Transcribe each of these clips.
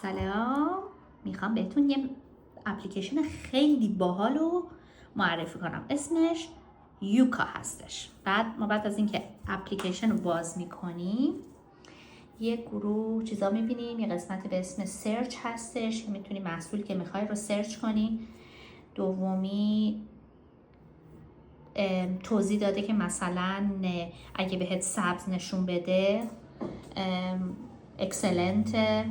سلام، میخوام بهتون یه اپلیکیشن خیلی باحال رو معرفی کنم. اسمش یوکا هستش. بعد از اینکه اپلیکیشن رو باز میکنیم یه گروه چیزا میبینیم. یه قسمت به اسم سرچ هستش که میتونی محصول که میخوای رو سرچ کنی. دومی توضیح داده که مثلا اگه بهت سبز نشون بده اکسلنت،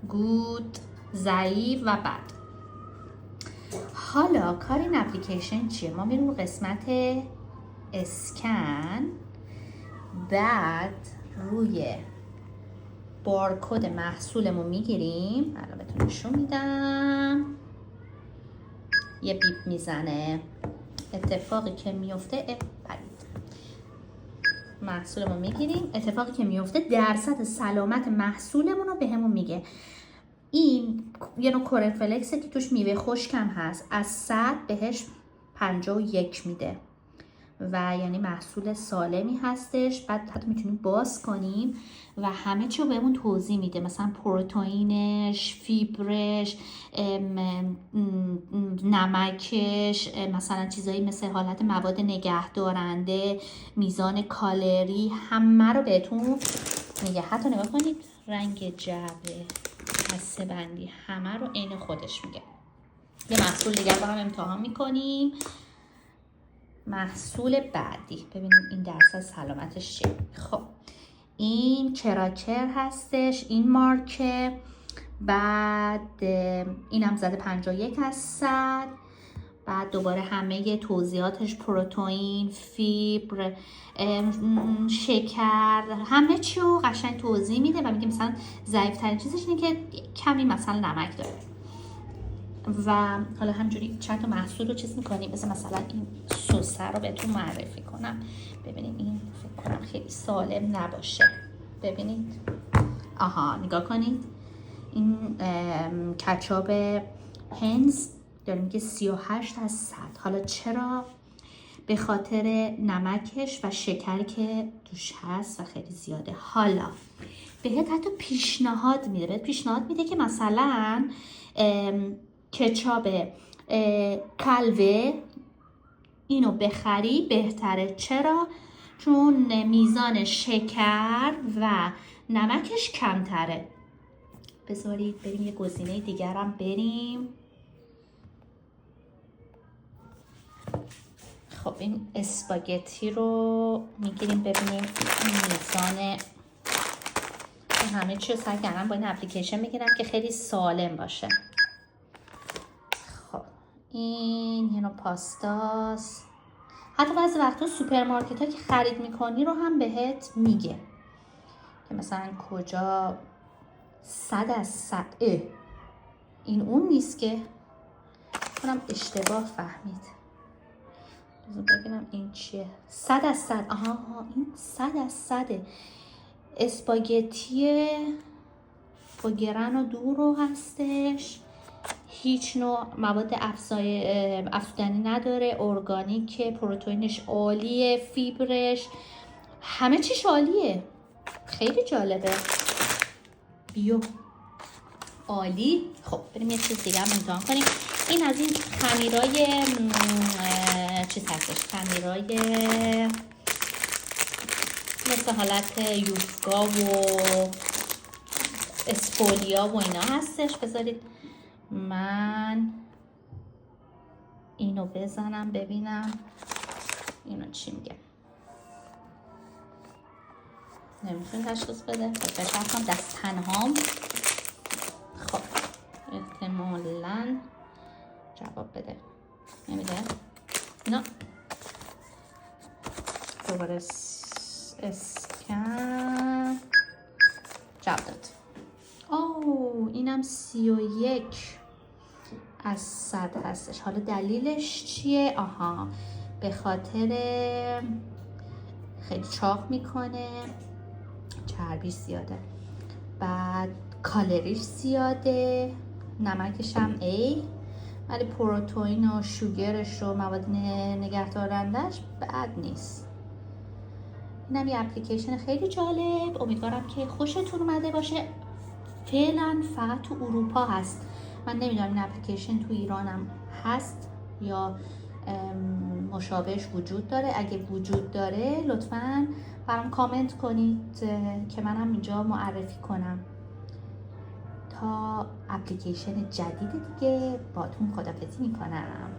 گود، ضعیف و بد. حالا کار این اپلیکیشن چیه؟ ما میریم قسمت اسکن، بعد روی بارکد محصولمون میگیریم. الان بهتون نشون میدم. یه بیپ میزنه. اتفاقی که میفته محصولمون میگیریم. اتفاقی که میفته درصد سلامت محصولمون رو بهمون میگه. این یه نوع کورنفلکسه که توش میوه خشکم هست. از 100 بهش 51 میده و یعنی محصول سالمی هستش. بعد حتی میتونیم باز کنیم و همه چی رو بهمون توضیح میده، مثلا پروتئینش، فیبرش، نمکش، مثلا چیزایی مثل حالت مواد نگهدارنده، میزان کالری، همه رو بهتون میگه. حتی نگاه کنید رنگ جعبه، هسته بندی، همه رو عین خودش میگه. یه محصول دیگر با هم امتحان میکنیم. محصول بعدی ببینیم این درصد سلامتش چیه. خب این کراکر هستش، این مارکه. بعد اینم زده 51 از 100. بعد دوباره همه توضیحاتش، پروتئین، فیبر، شکر، همه چی رو قشنگ توضیح میده و میگه مثلا ضعیف ترین چیزش اینه که کمی مثلا نمک داره. و حالا همجوری چند تا محصول رو چیز میکنیم. مثلا این سوسه رو بهتون معرفی کنم. ببینید این فکر کنم خیلی سالم نباشه. ببینید، آها نگاه کنید، این کچاپ هنز داره میگه 38 از 100. حالا چرا؟ به خاطر نمکش و شکری که توش هست و خیلی زیاده. حالا بهت حتی پیشنهاد میده که مثلا کچاپ کلوه اینو بخری بهتره. چرا؟ چون میزان شکر و نمکش کمتره. بذارید بریم یه گزینه دیگر هم بریم. خب این اسپاگتی رو میگیریم ببینیم میزان. همه چی رو سعی کردم با این اپلیکیشن میگیرم که خیلی سالم باشه. خب این یه نوع پاستاست. حتی بعضی وقتا سوپرمارکت ها که خرید میکنی رو هم بهت میگه که مثلا کجا 100 از 100. این اون نیست که کنم اشتباه فهمید. ببینم این چیه. 100 از 100. آها این 100 از 100 اسپاگتی با گرن و دورو هستش. هیچ نوع مواد افزودنی نداره. ارگانیک، پروتئینش عالیه، فیبرش، همه چیش عالیه. خیلی جالبه. بیو عالی. خب بریم یه چیز دیگه هم امتحان کنیم. این از این خمیرای چیز هستش، خمیرای مثل حالت یوفگا و اسپولیا و اینا هستش. بذارید من اینو بزنم ببینم اینو چی میگه. نمیتونه تشخیص بده. بچرخم دست تنهام. خب احتمالاً جواب بده. نمیده. نه دوباره اسکن. جواب داد. اینم 31 از 100 هستش. حالا دلیلش چیه؟ به خاطر خیلی چاق میکنه، چربیش زیاده، بعد کالریش زیاده، نمکش هم ولی پروتئین و شوگرش و مواد نگهدارندش بد نیست. اینم یه اپلیکیشن خیلی جالب. امیدوارم که خوشتون اومده باشه. فعلا فقط تو اروپا هست. من نمیدونم این اپلیکیشن تو ایرانم هست یا مشابهش وجود داره. اگه وجود داره لطفاً برام کامنت کنید که منم اینجا معرفی کنم. تا اپلیکیشن جدید دیگه باتون خدافظی میکنم.